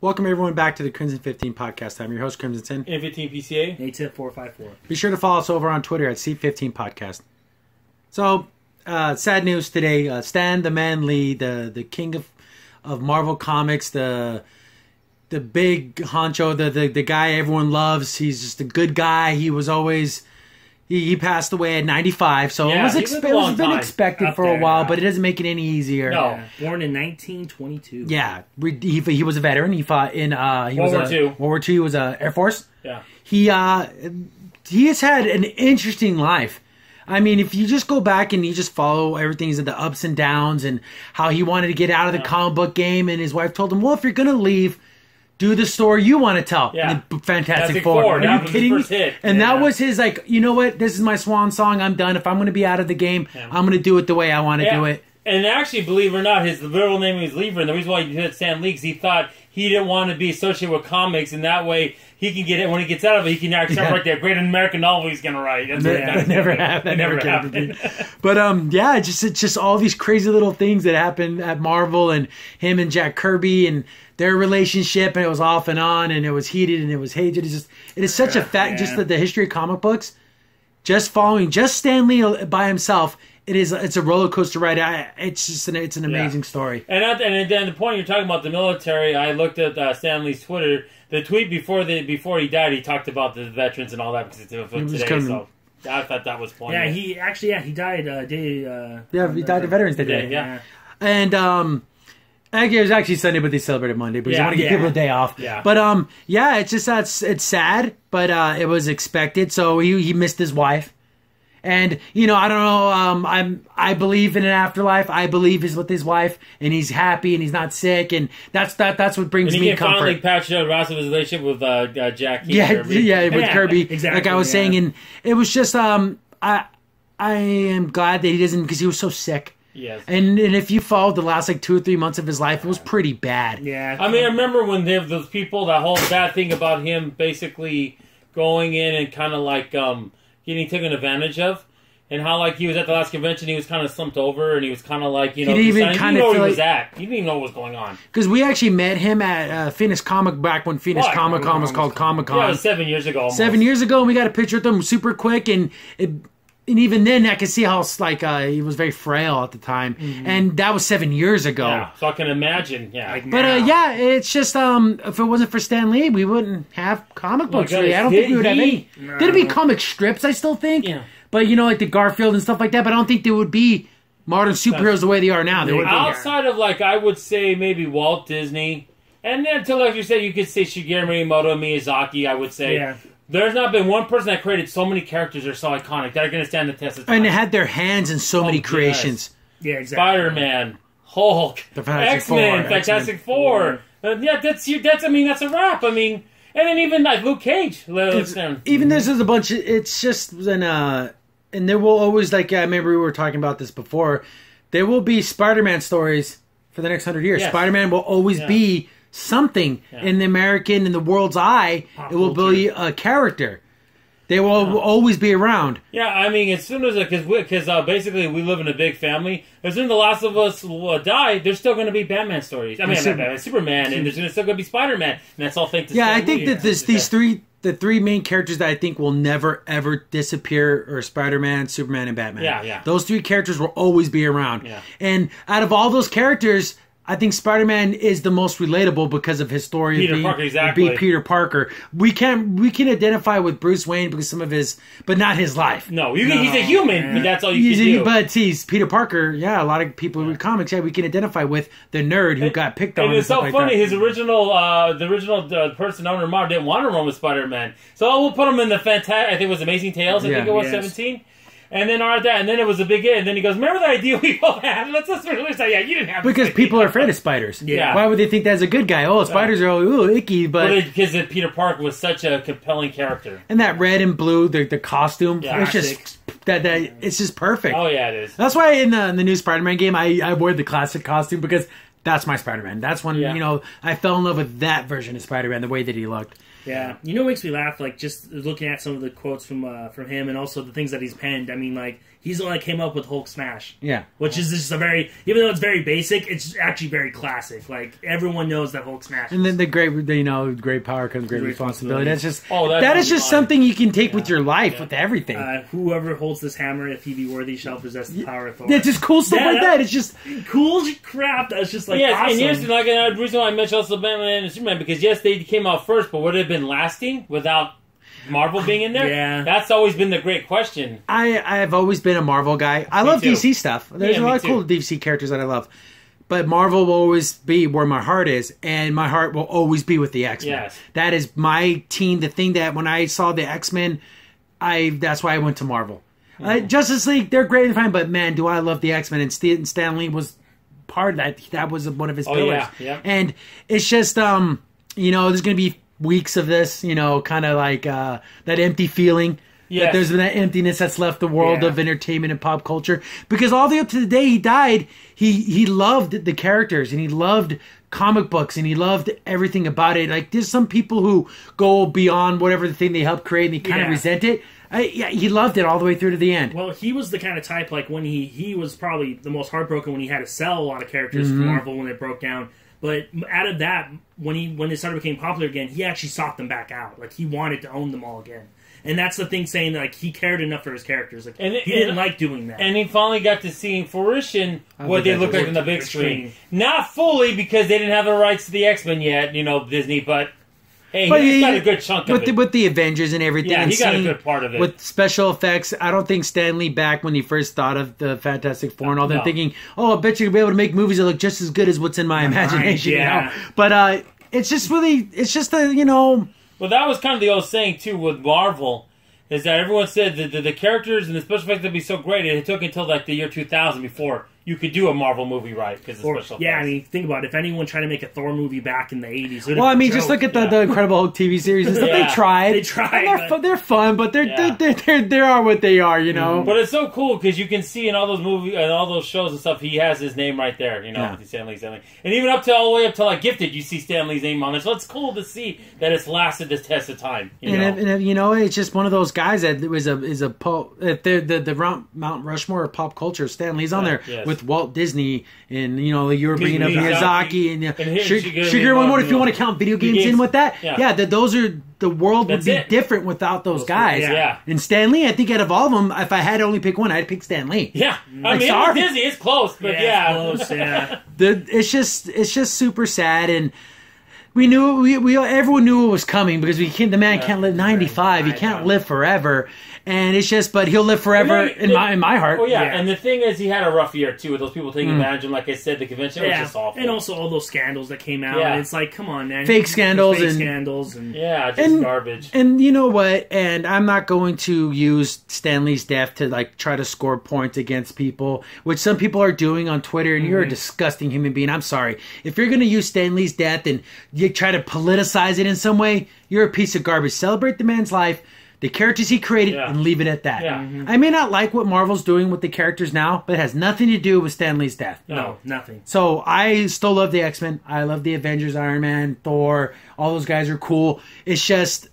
Welcome everyone back to the Crimson 15 podcast. I'm your host, Crimson. N15 PCA. A10454. Be sure to follow us over on Twitter at C15 Podcast. So, sad news today. Stan the Man Lee, the king of Marvel Comics, the big honcho, the guy everyone loves. He's just a good guy. He was always... He passed away at 95, so it was been expected for a while, but it doesn't make it any easier. No. Yeah. Born in 1922. Yeah, he was a veteran. He fought in World War II. World War II. He was Air Force. Yeah. He has had an interesting life. I mean, if you just go back and you just follow everything, he's the ups and downs and how he wanted to get out of the comic book game, and his wife told him, well, if you're going to leave, do the story you want to tell. Yeah. Fantastic Four. Are you kidding me? And that was his, like, you know what? This is my swan song. I'm done. If I'm going to be out of the game, I'm going to do it the way I want to do it. And actually, believe it or not, his literal name was Lever, and the reason why he did Stan Lee is he thought he didn't want to be associated with comics, and that way he can get it. When he gets out of it, he can actually write that great American novel he's going to write. That never happened. That never happened. But it's just all these crazy little things that happened at Marvel, and him and Jack Kirby and their relationship, and it was off and on, and it was heated and it was hated. It is such a fact. Just the history of comic books, just following Stan Lee by himself. It's a roller coaster ride. It's an amazing story. And then the point you're talking about the military, I looked at Stan Lee's Twitter. The tweet before he died, he talked about the veterans and all that because it's today. So I thought that was poignant. Yeah, he died day. He died on Veterans Day. Yeah. And it was actually Sunday, but they celebrated Monday because they want to give people a day off. Yeah. But it's just it's sad, but it was expected. So he missed his wife. And, I don't know, I believe in an afterlife. I believe he's with his wife, and he's happy, and he's not sick, and that's what brings me comfort. And he finally patched out the rest of his relationship with Jack Kirby. With Kirby, exactly, like I was saying. And it was just, I am glad that he doesn't, because he was so sick. Yes. And if you followed the last, 2 or 3 months of his life, it was pretty bad. Yeah. I mean, I remember when those people, that whole bad thing about him basically going in and kind of getting taken advantage of, and how he was at the last convention, he was kind of slumped over, and he was kind of he didn't even know where he was at. He didn't even know what was going on. Because we actually met him at Phoenix Comic back when Phoenix Comic Con was called Comic Con. Yeah, it was 7 years ago. Almost. 7 years ago, and we got a picture with him super quick, and even then, I could see how he was very frail at the time, and that was 7 years ago. Yeah, so I can imagine. Yeah, but it's just if it wasn't for Stan Lee, we wouldn't have comic books. Really, I don't think we would have any. No. There'd be comic strips, I still think. Yeah. But like the Garfield and stuff like that. But I don't think there would be modern superheroes the way they are now. Outside of I would say maybe Walt Disney, and then to like you said, you could say Shigeru Miyamoto, Miyazaki. I would say. Yeah. There's not been one person that created so many characters that are so iconic that are going to stand the test of time. And they had their hands in so many creations. Yes. Yeah, exactly. Spider-Man, Hulk, X-Men, Fantastic Four. That's a wrap. I mean, and then even Luke Cage. Even there's a bunch of, it's just and there will always, I remember we were talking about this before, there will be Spider-Man stories for the next 100 years. Yes. Spider-Man will always be something in the American, in the world's eye. It will be a character. They will always be around. Yeah, I mean, as soon as because basically we live in a big family. As soon as the last of us die, there's still going to be Batman stories. I mean, Superman, and there's still going to be Spider-Man, and that's all thanks to Stan I think Lee. that the three main characters that I think will never ever disappear are Spider-Man, Superman, and Batman. Yeah. Those 3 characters will always be around. Yeah. And out of all those characters, I think Spider-Man is the most relatable because of his story. Be Peter Parker. We can identify with Bruce Wayne because some of his, but not his life. No, he's a human, but that's all you can do. But he's Peter Parker. Yeah, a lot of people who read comics, we can identify with the nerd who got picked on. And it's so funny. His original, the original person owner Marv didn't want to run with Spider-Man, so we'll put him in the I think it was Amazing Tales. I think it was 17. And then it was a big hit. And then he goes, remember the idea we all had? Let's really say, you didn't have because people are afraid of spiders. Yeah. Why would they think that's a good guy? Oh, spiders are icky. Because Peter Parker was such a compelling character. And that red and blue, the costume, it's just it's just perfect. Oh, yeah, it is. That's why in the new Spider-Man game, I wore the classic costume because that's my Spider-Man. That's when, I fell in love with that version of Spider-Man, the way that he looked. Yeah, what makes me laugh, just looking at some of the quotes from him, and also the things that he's penned. I mean, he's the one that came up with Hulk Smash. Yeah. Which is just a very, even though it's very basic, it's actually very classic. Like, everyone knows that Hulk Smash. And then great power comes great responsibility. That's just that is just something you can take with your life, with everything. Whoever holds this hammer, if he be worthy, shall possess the power of Thor. It's just cool stuff like that. It's just cool crap. That's just like awesome. And here's like the reason why I mentioned also Batman and Superman, because yes, they came out first, but would it have been lasting without Marvel being in there? Yeah. That's always been the great question. I have always been a Marvel guy. I love too. DC stuff. There's a lot of cool DC characters that I love. But Marvel will always be where my heart is, and my heart will always be with the X-Men. Yes. That is my team. The thing that when I saw the X-Men, that's why I went to Marvel. Justice League, they're great and fine, but man, do I love the X-Men. And Stan Lee was part of that. That was one of his pillars. Yeah. And it's just, there's going to be weeks of this, kind of like that empty feeling. Yes. That there's been that emptiness that's left the world of entertainment and pop culture. Because all the way up to the day he died, he loved the characters and he loved comic books and he loved everything about it. Like, there's some people who go beyond whatever the thing they helped create and they kind of resent it. He loved it all the way through to the end. Well, he was the kind of type, like, when he was probably the most heartbroken when he had to sell a lot of characters for Marvel when they broke down. But out of that, when it started becoming popular again, he actually sought them back out. Like, he wanted to own them all again. And that's the thing, saying that, like, he cared enough for his characters. Like, he didn't like doing that. And he finally got to see in fruition what they look like on the big screen. Not fully, because they didn't have the rights to the X-Men yet, Disney, but hey, he got a good chunk of it. With the Avengers and everything. Yeah, and he got a good part of it. With special effects, I don't think Stan Lee, back when he first thought of the Fantastic Four and all that, thinking, I bet you'll be able to make movies that look just as good as what's in my imagination. But it's just Well, that was kind of the old saying, too, with Marvel, is that everyone said that the characters and the special effects would be so great, and it took until, like, the year 2000 before you could do a Marvel movie right, because of special effects. Yeah, I mean, think about it. If anyone tried to make a Thor movie back in the 80s... Well, I mean, just look at the Incredible Hulk TV series and stuff. They tried. They're fun, but they are what they are, But it's so cool, because you can see in all those movies and all those shows and stuff, he has his name right there, Stan Lee. And even all the way up to, like, Gifted, you see Stan Lee's name on it. So it's cool to see that it's lasted this test of time. It's just one of those guys that the Mount Rushmore of pop culture. Stan Lee's on there with Walt Disney and you were bringing up Miyazaki and Shigeru Miyamoto. If you want to count video games in with that, the world would be different without those guys. Yeah. And Stan Lee, I think out of all of them, if I had to only pick one, I'd pick Stan Lee. Yeah, I mean, Disney is close, but it's close, it's just super sad. And we knew everyone knew it was coming, because the man can't live 95. He can't live forever. And it's just, but he'll live forever in my heart. Oh yeah, and the thing is, he had a rough year too with those people taking advantage of him. Like I said, the convention was just awful, and also all those scandals that came out. And it's like, come on, man, fake scandals and garbage. And you know what? And I'm not going to use Stan Lee's death to like try to score points against people, which some people are doing on Twitter. And you're a disgusting human being. I'm sorry if you're going to use Stan Lee's death and you try to politicize it in some way. You're a piece of garbage. Celebrate the man's life, the characters he created, and leave it at that. Yeah. I may not like what Marvel's doing with the characters now, but it has nothing to do with Stan Lee's death. No, nothing. So I still love the X-Men. I love the Avengers, Iron Man, Thor. All those guys are cool. It's just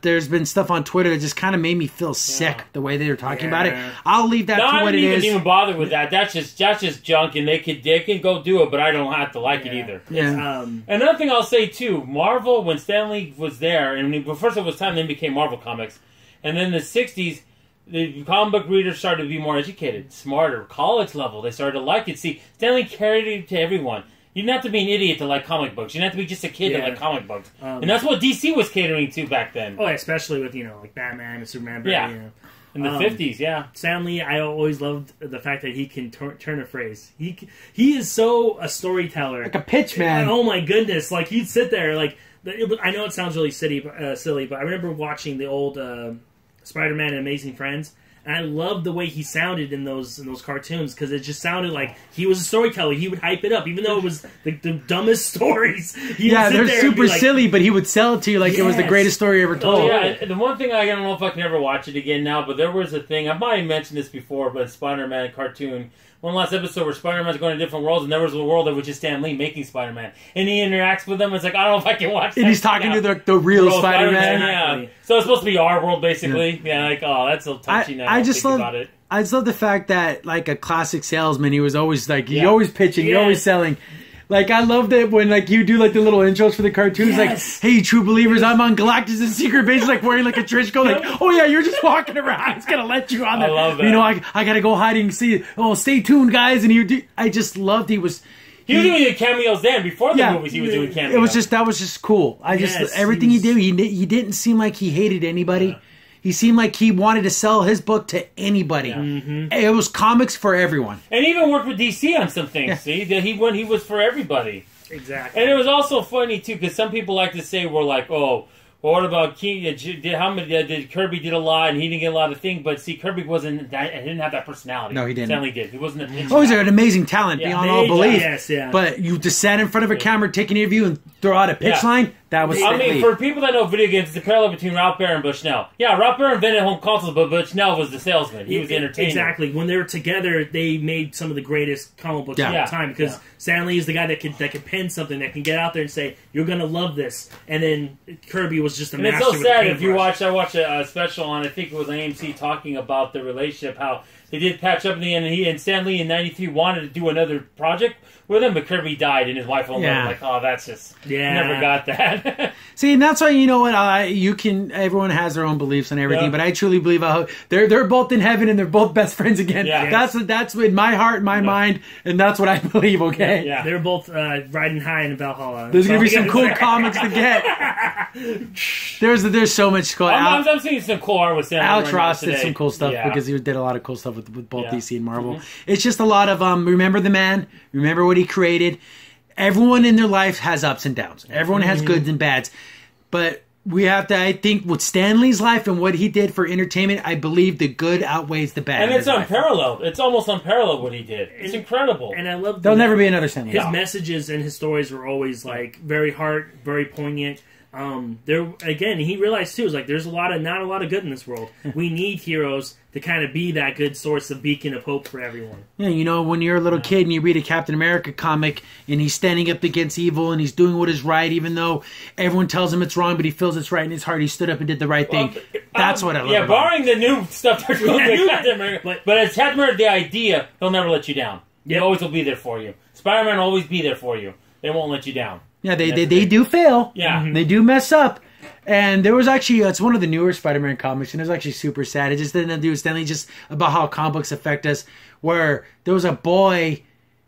there's been stuff on Twitter that just kind of made me feel sick the way they were talking about it. I'll leave that to what it is. I didn't even bother with that. That's just junk, and they can go do it, but I don't have to like it either. Yeah. Another thing I'll say too, Marvel, when Stan Lee was there, and first it was time, then became Marvel Comics, and then in the 60s, the comic book readers started to be more educated, smarter, college level. They started to like it. See, Stan Lee carried it to everyone. You didn't have to be an idiot to like comic books. You didn't have to be just a kid to like comic books. And that's what DC was catering to back then. Oh, especially with, like Batman and Superman. In the 50s, Stan Lee, I always loved the fact that he can turn a phrase. He is so a storyteller. Like a pitch man. Oh my goodness. Like, he'd sit there, like, I know it sounds really silly, but I remember watching the old Spider-Man and Amazing Friends. And I loved the way he sounded in those cartoons, because it just sounded like he was a storyteller. He would hype it up, even though it was the dumbest stories. They're super silly, but he would sell it to you like it was the greatest story ever told. The one thing, I don't know if I can ever watch it again now, but there was a thing, I might have mentioned this before, but Spider-Man cartoon, one last episode where Spider-Man's going to different worlds, and there was a world that was just Stan Lee making Spider-Man. And he interacts with them, it's like, I don't know if I can watch that. And he's talking to the real Spider-Man. Yeah. So it's supposed to be our world, basically. Yeah, like, oh, that's so touchy now. I just love about it. I just love the fact that, like a classic salesman, he was always like, you're Yeah. always pitching, you're always selling. Like, I loved it when, like, you do, like, the little intros for the cartoons. Yes. Like, hey, true believers, I'm on Galactus' secret base, like, wearing, like, a trench coat. Like, oh, yeah, you're just walking around. It's going to let you on there. I love that. You know, I got to go hiding and see. Oh, stay tuned, guys. And I just loved He was doing cameos then. Before the Yeah. movies, he was doing cameos. that was just cool. Yes, Everything he did, he didn't seem like he hated anybody. Yeah. He seemed like he wanted to sell his book to anybody. Yeah. Mm-hmm. It was comics for everyone. And he even worked with DC on some things. Yeah. See, that he was for everybody. Exactly. And it was also funny too, because some people like to say we're like, oh, well, what about King? Did Kirby did a lot and he didn't get a lot of things? But see, Kirby wasn't that. He didn't have that personality. No, he didn't. Stanley did. He wasn't a pinch. Oh, he's an amazing talent Yeah. beyond all belief. Yes, yeah. But you just sat in front of a camera, take an interview, and throw out a pitch Yeah. line. That was I Stan mean, Lee. for people that know video games, it's a parallel between Ralph Baer and Bushnell. Yeah, Ralph Baer invented home consoles, but Bushnell was the salesman. He was the entertainer. Exactly. When they were together, they made some of the greatest comic books of Yeah. all time. Because Stan Lee is the guy that can pen something, that can get out there and say, "You're gonna love this." And then Kirby was just a And master. it's so with sad the if you paintbrush. I watched a special on, I think it was AMC, talking about the relationship, how they did patch up in the end, and he and Stan Lee in '93 wanted to do another project with him, but Kirby died, and his wife only Yeah. like, oh, that's just Yeah. never got that. See, and that's why, you know what, everyone has their own beliefs and everything, Yeah. but I truly believe they're both in heaven and they're both best friends again. Yeah. That's in my heart, my mind, and that's what I believe, okay? Yeah. They were both riding high in Valhalla. There's going to be So- some cool comics to get. There's so much cool. I'm seeing some cool art with Stan Lee Alex right Ross now did today. some cool stuff Yeah. because he did a lot of cool stuff with both Yeah. DC and Marvel. Mm-hmm. It's just a lot of remember the man, remember what he created. Everyone in their life has ups and downs. Everyone has goods and bads, but we have to. I think with Stan Lee's life and what he did for entertainment, I believe the good outweighs the bad. And in it's his life. unparalleled. It's almost unparalleled what he did. It's incredible. And I love There'll never be another Stan Lee. his messages and his stories were always like very very poignant. There again, he realized too, is like there's not a lot of good in this world. We need heroes to kind of be that good source of beacon of hope for everyone. Yeah, you know, when you're a little kid and you read a Captain America comic and he's standing up against evil and he's doing what is right, even though everyone tells him it's wrong, but he feels it's right in his heart. He stood up and did the right thing. That's what I love. Yeah, about barring the new stuff they're doing with Captain America. But as Captain America, the idea, they'll never let you down. They Yep. always will be there for you. Spider-Man will always be there for you. They won't let you down. Yeah, they do fail. Yeah. They do mess up. And there was actually, it's one of the newer Spider-Man comics, and it was actually super sad. It just didn't do with Stanley, just about how comic books affect us, where there was a boy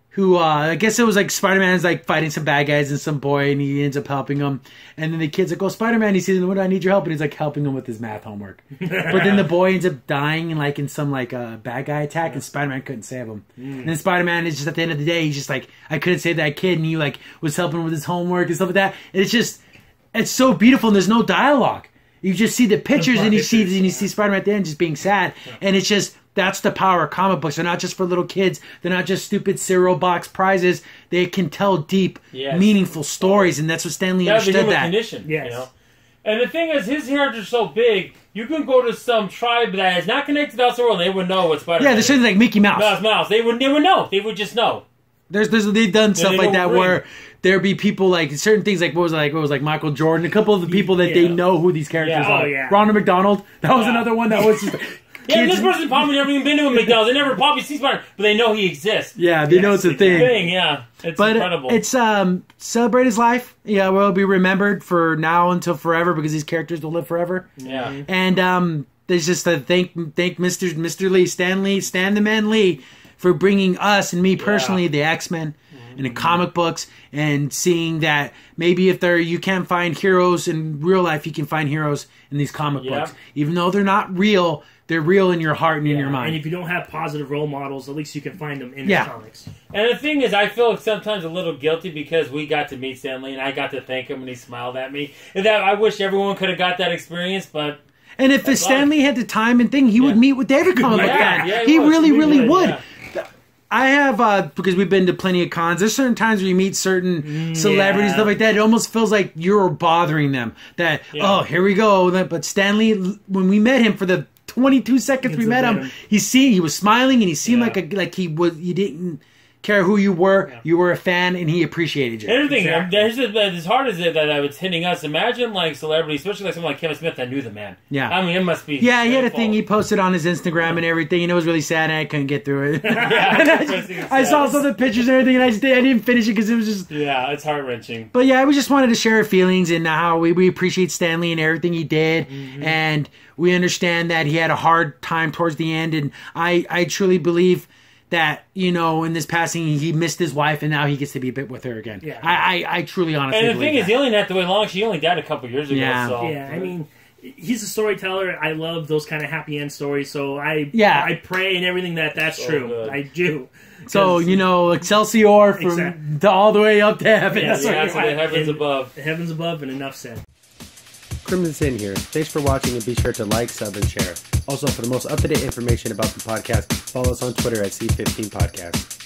who, I guess it was like Spider-Man's like fighting some bad guys and some boy, and he ends up helping him. And then the kid's like, oh, Spider-Man, he says, what do I need your help? And he's like helping him with his math homework. But then the boy ends up dying in some bad guy attack, and Spider-Man couldn't save him. And then Spider-Man is just at the end of the day, he's just like, I couldn't save that kid, and he like was helping him with his homework and stuff like that. And it's so beautiful, and there's no dialogue. You just see the pictures, and you see Spider-Man at the end just being sad, and it's just, that's the power of comic books. They're not just for little kids. They're not just stupid cereal box prizes. They can tell deep, meaningful stories, and that's what Stan Lee understood. The human that condition. Yes. You know? And the thing is, his heritage is so big, you can go to some tribe that is not connected to the outside world, they would know what Spider-Man Yeah, is. there's something like Mickey Mouse. Mouse. They would know. They would just know. They've done stuff they like don't that agree. where there be people like certain things like what was it like Michael Jordan, a couple of the people that they know who these characters Yeah. are. Oh, yeah. Ronald McDonald, that was Yeah. another one that was just Yeah, kids- this person probably never even been to a McDonald's. They never probably see Spider-Man, but they know he exists. Yeah, they know it's a thing. Yeah. It's But incredible. it's celebrate his life. Yeah, will be remembered for now until forever because these characters will live forever. yeah. And there's just a thank Mr. Lee, Stan the Man Lee, for bringing us and me personally the X-Men and the comic books, and seeing that maybe if you can't find heroes in real life, you can find heroes in these comic books, even though they're not real. They're real in your heart and in your mind. And if you don't have positive role models, at least you can find them in the Yeah. comics. And the thing is, I feel sometimes a little guilty because we got to meet Stan Lee, and I got to thank him, and he smiled at me. And that I wish everyone could have got that experience, but And if Stanley had the time and thing, he would meet with every comic book fan. Yeah, he would. really would. Yeah. I have, because we've been to plenty of cons, there's certain times where you meet certain celebrities, yeah. stuff like that. It almost feels like you're bothering them. That, oh, here we go. But Stanley, when we met him for the 22 seconds we met him, he was smiling and he seemed like he care who you were a fan, and he appreciated you. Everything. Exactly. As hard as that it's hitting us, imagine like celebrities, especially like someone like Kevin Smith that knew the man. Yeah. I mean, it must be. Yeah, he had a painful. thing he posted on his Instagram and everything, and it was really sad, and I couldn't get through it. Yeah, And I saw sad. some of the pictures and everything, and I didn't finish it because it was just... Yeah, it's heart-wrenching. But yeah, we just wanted to share our feelings and how we appreciate Stan Lee and everything he did. And we understand that he had a hard time towards the end. And I truly believe that, in this passing, he missed his wife and now he gets to be a bit with her again. Yeah. I truly honestly And the believe thing is, that. he only didn't have to wait long. She only died a couple years ago. Yeah. So. Yeah, I mean, he's a storyteller. I love those kind of happy end stories. So I pray and everything that's So true. good. I do. So, 'Cause Excelsior from Exactly. all the way up to heaven. Yeah, Yeah, to the heavens and above. the heavens above, and enough said. Crimson Sin here. Thanks for watching, and be sure to like, sub, and share. Also, for the most up-to-date information about the podcast, follow us on Twitter at C15 Podcast.